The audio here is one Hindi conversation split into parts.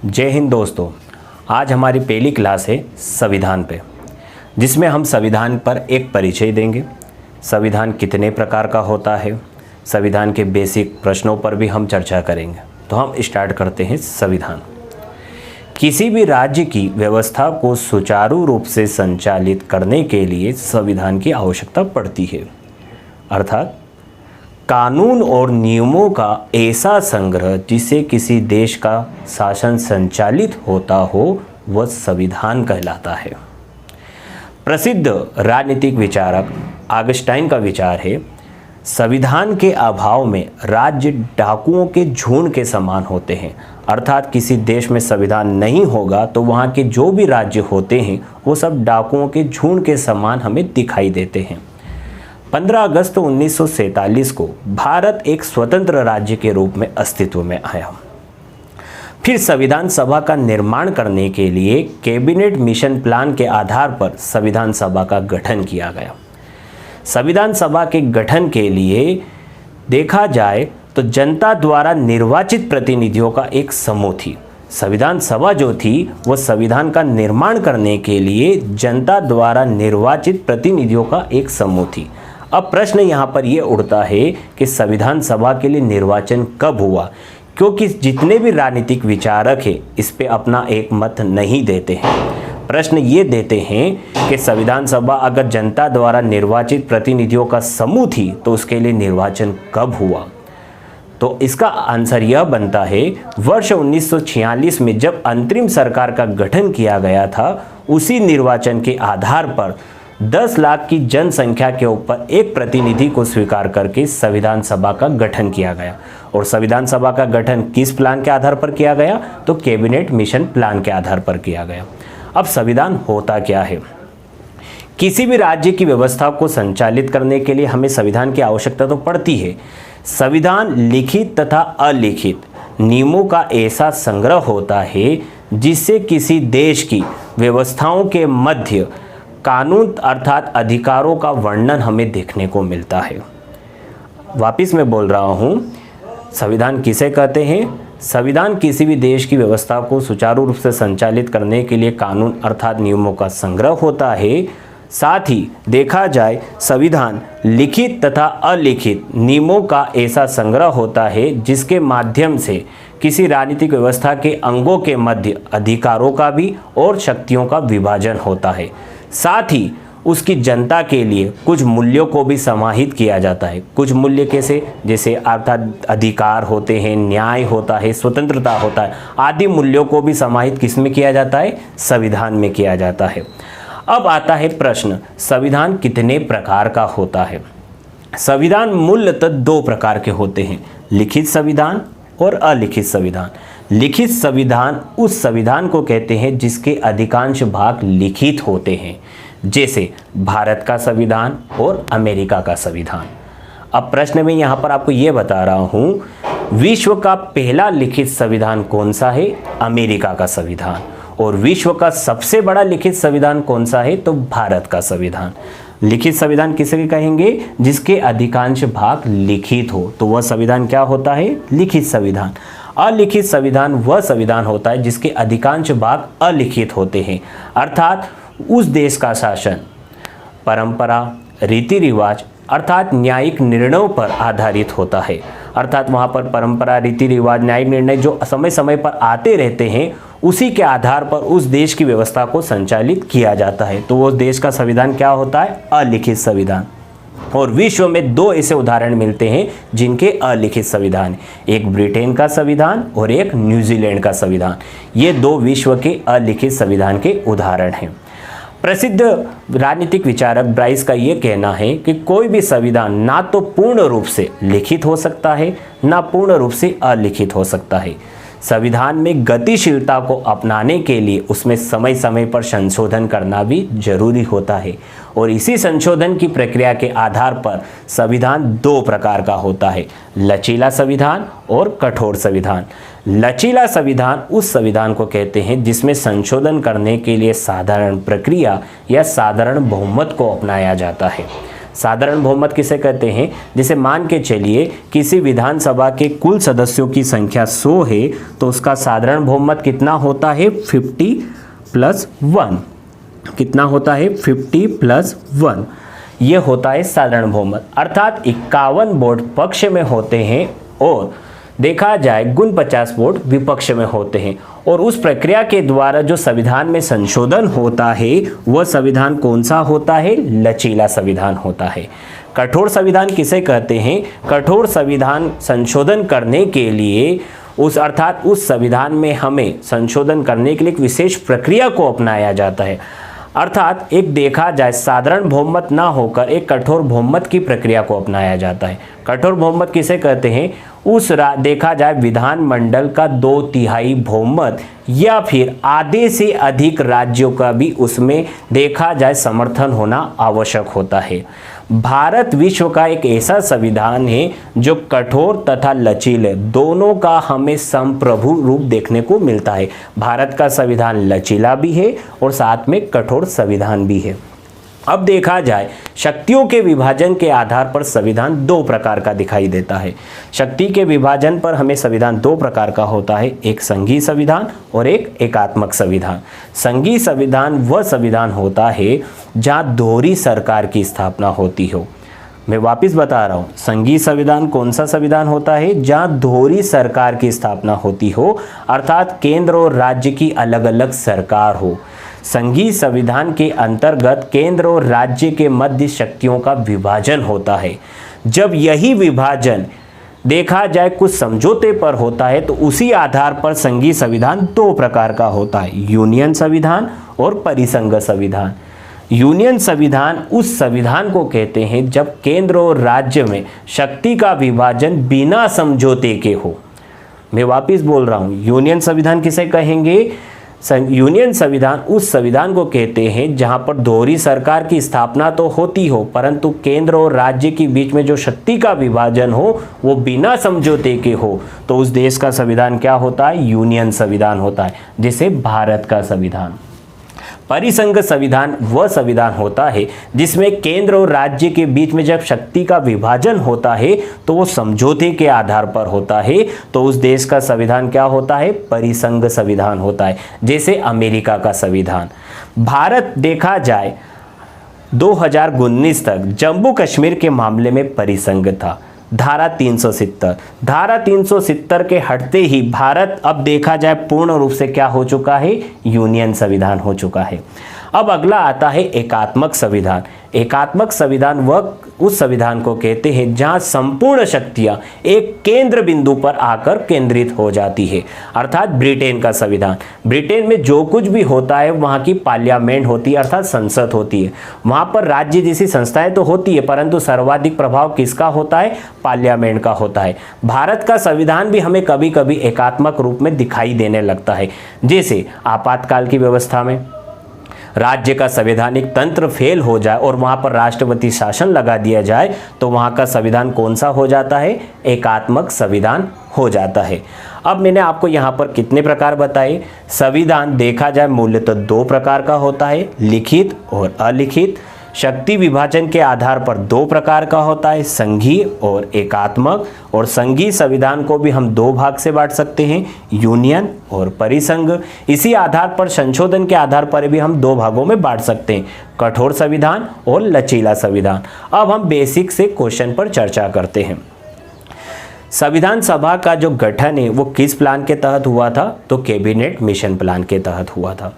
जय हिंद दोस्तों। आज हमारी पहली क्लास है संविधान पे, जिसमें हम संविधान पर एक परिचय देंगे। संविधान कितने प्रकार का होता है, संविधान के बेसिक प्रश्नों पर भी हम चर्चा करेंगे। तो हम स्टार्ट करते हैं। संविधान किसी भी राज्य की व्यवस्था को सुचारू रूप से संचालित करने के लिए संविधान की आवश्यकता पड़ती है, अर्थात कानून और नियमों का ऐसा संग्रह जिससे किसी देश का शासन संचालित होता हो, वह संविधान कहलाता है। प्रसिद्ध राजनीतिक विचारक ऑगस्टाइन का विचार है, संविधान के अभाव में राज्य डाकुओं के झुंड के समान होते हैं। अर्थात किसी देश में संविधान नहीं होगा तो वहाँ के जो भी राज्य होते हैं वो सब डाकुओं के झुंड के समान हमें दिखाई देते हैं। 15 अगस्त 1947 को भारत एक स्वतंत्र राज्य के रूप में अस्तित्व में आया। फिर संविधान सभा का निर्माण करने के लिए कैबिनेट मिशन प्लान के आधार पर संविधान सभा का गठन किया गया। संविधान सभा के गठन के लिए देखा जाए तो जनता द्वारा निर्वाचित प्रतिनिधियों का एक समूह थी। संविधान सभा जो थी वो संविधान का निर्माण करने के लिए जनता द्वारा निर्वाचित प्रतिनिधियों का एक समूह थी। अब प्रश्न यहाँ पर ये उठता है कि संविधान सभा के लिए निर्वाचन कब हुआ, क्योंकि जितने भी राजनीतिक विचारक हैं इस पे अपना एक मत नहीं देते हैं। प्रश्न ये देते हैं कि संविधान सभा अगर जनता द्वारा निर्वाचित प्रतिनिधियों का समूह थी तो उसके लिए निर्वाचन कब हुआ। तो इसका आंसर यह बनता है, वर्ष 1946 में जब अंतरिम सरकार का गठन किया गया था, उसी निर्वाचन के आधार पर 10 लाख की जनसंख्या के ऊपर एक प्रतिनिधि को स्वीकार करके संविधान सभा का गठन किया गया। और संविधान सभा का गठन किस प्लान के आधार पर किया गया, तो कैबिनेट मिशन प्लान के आधार पर किया गया। अब संविधान होता क्या है? किसी भी राज्य की व्यवस्था को संचालित करने के लिए हमें संविधान की आवश्यकता तो पड़ती है। संविधान लिखित तथा अलिखित नियमों का ऐसा संग्रह होता है जिससे किसी देश की व्यवस्थाओं के मध्य कानून अर्थात अधिकारों का वर्णन हमें देखने को मिलता है। वापिस मैं बोल रहा हूँ, संविधान किसे कहते हैं? संविधान किसी भी देश की व्यवस्था को सुचारू रूप से संचालित करने के लिए कानून अर्थात नियमों का संग्रह होता है। साथ ही देखा जाए संविधान लिखित तथा अलिखित नियमों का ऐसा संग्रह होता है जिसके माध्यम से किसी राजनीतिक व्यवस्था के अंगों के मध्य अधिकारों का भी और शक्तियों का विभाजन होता है। साथ ही उसकी जनता के लिए कुछ मूल्यों को भी समाहित किया जाता है। कुछ मूल्य कैसे, जैसे अर्थात अधिकार होते हैं, न्याय होता है, स्वतंत्रता होता है, आदि मूल्यों को भी समाहित किस में किया जाता है? संविधान में किया जाता है। अब आता है प्रश्न, संविधान कितने प्रकार का होता है? संविधान मूलतः 2 प्रकार के होते हैं, लिखित संविधान और अलिखित संविधान। लिखित संविधान उस संविधान को कहते हैं जिसके अधिकांश भाग लिखित होते हैं, जैसे भारत का संविधान और अमेरिका का संविधान। अब प्रश्न में यहाँ पर आपको ये बता रहा हूँ, विश्व का पहला लिखित संविधान कौन सा है? अमेरिका का संविधान। और विश्व का सबसे बड़ा लिखित संविधान कौन सा है? तो भारत का संविधान। लिखित संविधान किसे कहेंगे? जिसके अधिकांश भाग लिखित हो, तो वह संविधान क्या होता है? लिखित संविधान। अलिखित संविधान वह संविधान होता है जिसके अधिकांश भाग अलिखित होते हैं, अर्थात उस देश का शासन परंपरा, रीति रिवाज अर्थात न्यायिक निर्णयों पर आधारित होता है। अर्थात वहाँ पर परंपरा, रीति रिवाज, न्यायिक निर्णय जो समय समय पर आते रहते हैं, उसी के आधार पर उस देश की व्यवस्था को संचालित किया जाता है। तो वो देश का संविधान क्या होता है? अलिखित संविधान। और विश्व में 2 ऐसे उदाहरण मिलते हैं जिनके अलिखित संविधान, एक ब्रिटेन का संविधान और एक न्यूजीलैंड का संविधान। ये 2 विश्व के अलिखित संविधान के उदाहरण हैं। प्रसिद्ध राजनीतिक विचारक ब्राइस का ये कहना है कि कोई भी संविधान ना तो पूर्ण रूप से लिखित हो सकता है, ना पूर्ण रूप से अलिखित हो सकता है। संविधान में गतिशीलता को अपनाने के लिए उसमें समय समय पर संशोधन करना भी जरूरी होता है। और इसी संशोधन की प्रक्रिया के आधार पर संविधान 2 प्रकार का होता है, लचीला संविधान और कठोर संविधान। लचीला संविधान उस संविधान को कहते हैं जिसमें संशोधन करने के लिए साधारण प्रक्रिया या साधारण बहुमत को अपनाया जाता है। साधारण बहुमत किसे कहते हैं? जैसे मान के चलिए किसी विधानसभा के कुल सदस्यों की संख्या 100 है तो उसका साधारण बहुमत कितना होता है? 50+1। कितना होता है? 50+1। ये होता है साधारण बहुमत। अर्थात 51 वोट पक्ष में होते हैं और देखा जाए 49 वोट विपक्ष में होते हैं। और उस प्रक्रिया के द्वारा जो संविधान में संशोधन होता है वह संविधान कौन सा होता है? लचीला संविधान होता है। कठोर संविधान किसे कहते हैं? कठोर संविधान संशोधन करने के लिए अर्थात उस संविधान में हमें संशोधन करने के लिए एक विशेष प्रक्रिया को अपनाया जाता है। अर्थात एक देखा जाए साधारण बहुमत ना होकर एक कठोर बहुमत की प्रक्रिया को अपनाया जाता है। कठोर बहुमत किसे कहते हैं? देखा जाए विधानमंडल का 2/3 बहुमत या फिर आधे से अधिक राज्यों का भी उसमें देखा जाए समर्थन होना आवश्यक होता है। भारत विश्व का एक ऐसा संविधान है जो कठोर तथा लचीले दोनों का हमें संप्रभु रूप देखने को मिलता है। भारत का संविधान लचीला भी है और साथ में कठोर संविधान भी है। अब देखा जाए शक्तियों के विभाजन के आधार पर संविधान 2 प्रकार का दिखाई देता है। शक्ति के विभाजन पर हमें संविधान 2 प्रकार का होता है, एक संघीय संविधान और एक एकात्मक संविधान। संघीय संविधान वह संविधान होता है जहां दोहरी सरकार की स्थापना होती हो। मैं वापस बता रहा हूँ, संघीय संविधान कौन सा संविधान होता है? जहां दोहरी सरकार की स्थापना होती हो, अर्थात केंद्र और राज्य की अलग अलग सरकार हो। संघीय संविधान के अंतर्गत केंद्र और राज्य के मध्य शक्तियों का विभाजन होता है। जब यही विभाजन देखा जाए कुछ समझौते पर होता है तो उसी आधार पर संघीय संविधान 2 प्रकार का होता है, यूनियन संविधान और परिसंघ संविधान। यूनियन संविधान उस संविधान को कहते हैं जब केंद्र और राज्य में शक्ति का विभाजन बिना समझौते के हो। मैं वापस बोल रहा हूँ, यूनियन संविधान किसे कहेंगे? यूनियन संविधान उस संविधान को कहते हैं जहां पर दोहरी सरकार की स्थापना तो होती हो परंतु केंद्र और राज्य के बीच में जो शक्ति का विभाजन हो वो बिना समझौते के हो, तो उस देश का संविधान क्या होता है? यूनियन संविधान होता है, जैसे भारत का संविधान। परिसंघ संविधान वह संविधान होता है जिसमें केंद्र और राज्य के बीच में जब शक्ति का विभाजन होता है तो वो समझौते के आधार पर होता है, तो उस देश का संविधान क्या होता है? परिसंघ संविधान होता है, जैसे अमेरिका का संविधान। भारत देखा जाए 2019 तक जम्मू कश्मीर के मामले में परिसंघ था। धारा 370 के हटते ही भारत अब देखा जाए पूर्ण रूप से क्या हो चुका है? यूनियन संविधान हो चुका है। अब अगला आता है एकात्मक संविधान। एकात्मक संविधान वह उस संविधान को कहते हैं जहां संपूर्ण शक्तियां एक केंद्र बिंदु पर आकर केंद्रित हो जाती है, अर्थात ब्रिटेन का संविधान। ब्रिटेन में जो कुछ भी होता है वहां की पार्लियामेंट होती है, अर्थात संसद होती है। वहां पर राज्य जैसी संस्थाएं तो होती है परंतु सर्वाधिक प्रभाव किसका होता है? पार्लियामेंट का होता है। भारत का संविधान भी हमें कभी कभी एकात्मक रूप में दिखाई देने लगता है, जैसे आपातकाल की व्यवस्था में राज्य का संवैधानिक तंत्र फेल हो जाए और वहां पर राष्ट्रपति शासन लगा दिया जाए तो वहां का संविधान कौन सा हो जाता है? एकात्मक संविधान हो जाता है। अब मैंने आपको यहाँ पर कितने प्रकार बताए? संविधान देखा जाए मूलतः 2 प्रकार का होता है, लिखित और अलिखित। शक्ति विभाजन के आधार पर 2 प्रकार का होता है, संघीय और एकात्मक। और संघीय संविधान को भी हम 2 भाग से बांट सकते हैं, यूनियन और परिसंघ। इसी आधार पर संशोधन के आधार पर भी हम 2 भागों में बांट सकते हैं, कठोर संविधान और लचीला संविधान। अब हम बेसिक से क्वेश्चन पर चर्चा करते हैं। संविधान सभा का जो गठन है वो किस प्लान के तहत हुआ था? तो कैबिनेट मिशन प्लान के तहत हुआ था।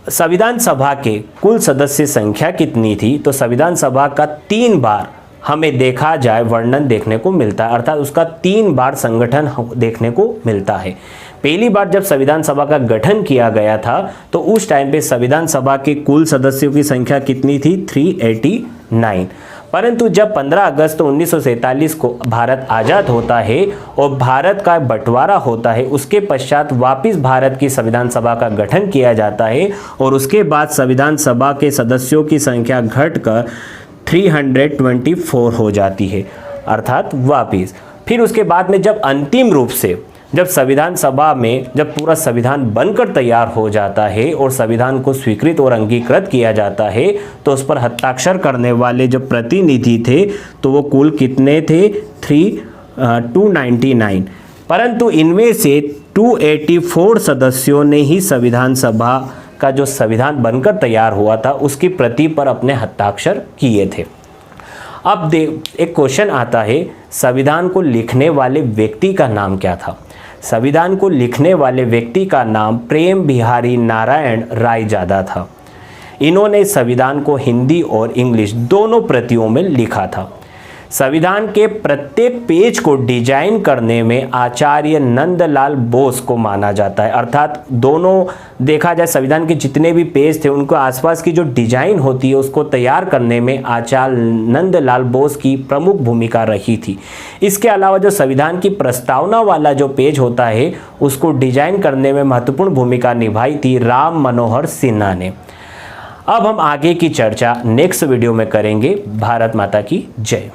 संविधान सभा के कुल सदस्य संख्या कितनी थी? तो संविधान सभा का 3 बार हमें देखा जाए वर्णन देखने को मिलता है, अर्थात उसका 3 बार संगठन देखने को मिलता है। पहली बार जब संविधान सभा का गठन किया गया था तो उस टाइम पे संविधान सभा के कुल सदस्यों की संख्या कितनी थी? 389। परंतु जब 15 अगस्त 1947 को भारत आज़ाद होता है और भारत का बंटवारा होता है, उसके पश्चात वापस भारत की संविधान सभा का गठन किया जाता है और उसके बाद संविधान सभा के सदस्यों की संख्या घटकर 324 हो जाती है, अर्थात वापस। फिर उसके बाद में जब अंतिम रूप से जब संविधान सभा में जब पूरा संविधान बनकर तैयार हो जाता है और संविधान को स्वीकृत और अंगीकृत किया जाता है तो उस पर हस्ताक्षर करने वाले जो प्रतिनिधि थे तो वो कुल कितने थे 299, परंतु इनमें से 284 सदस्यों ने ही संविधान सभा का जो संविधान बनकर तैयार हुआ था उसकी प्रति पर अपने हस्ताक्षर किए थे। अब एक क्वेश्चन आता है, संविधान को लिखने वाले व्यक्ति का नाम क्या था? संविधान को लिखने वाले व्यक्ति का नाम प्रेम बिहारी नारायण रायजादा था। इन्होंने संविधान को हिंदी और इंग्लिश दोनों प्रतियों में लिखा था। संविधान के प्रत्येक पेज को डिजाइन करने में आचार्य नंदलाल बोस को माना जाता है, अर्थात दोनों देखा जाए संविधान के जितने भी पेज थे उनको आसपास की जो डिजाइन होती है उसको तैयार करने में आचार्य नंदलाल बोस की प्रमुख भूमिका रही थी। इसके अलावा जो संविधान की प्रस्तावना वाला जो पेज होता है उसको डिजाइन करने में महत्वपूर्ण भूमिका निभाई थी राम मनोहर सिन्हा ने। अब हम आगे की चर्चा नेक्स्ट वीडियो में करेंगे। भारत माता की जय।